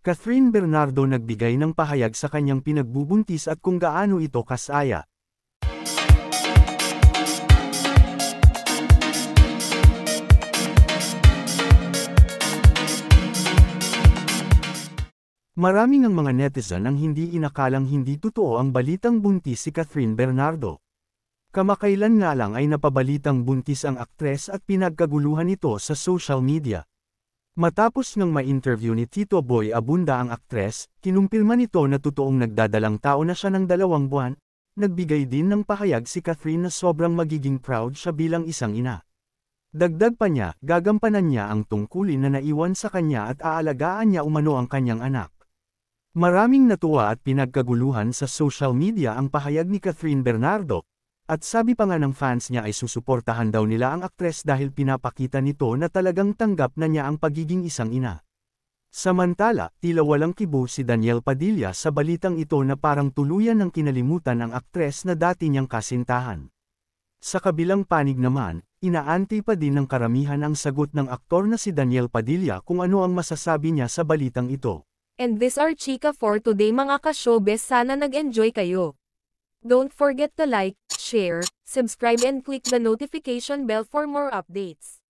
Catherine Bernardo nagbigay ng pahayag sa kanyang pinagbubuntis at kung gaano ito kasaya. Maraming ang mga netizen ang hindi inakalang hindi totoo ang balitang buntis si Catherine Bernardo. Kamakailan nga lang ay napabalitang buntis ang aktres at pinagkaguluhan ito sa social media. Matapos ng ma-interview ni Tito Boy Abunda ang aktres, kinumpirma nito na totoong nagdadalang tao na siya ng 2 buwan. Nagbigay din ng pahayag si Catherine na sobrang magiging proud siya bilang isang ina. Dagdag pa niya, gagampanan niya ang tungkulin na naiwan sa kanya at aalagaan niya umano ang kanyang anak. Maraming natuwa at pinagkaguluhan sa social media ang pahayag ni Catherine Bernardo, at sabi pa nga ng fans niya ay susuportahan daw nila ang aktres dahil pinapakita nito na talagang tanggap na niya ang pagiging isang ina. Samantala, tila walang kibo si Daniel Padilla sa balitang ito na parang tuluyan ng kinalimutan ang aktres na dati niyang kasintahan. Sa kabilang panig naman, inaantay pa din ng karamihan ang sagot ng aktor na si Daniel Padilla kung ano ang masasabi niya sa balitang ito. And this are chika for today mga ka-showbiz, sana nag-enjoy kayo. Don't forget to like, share, subscribe and click the notification bell for more updates.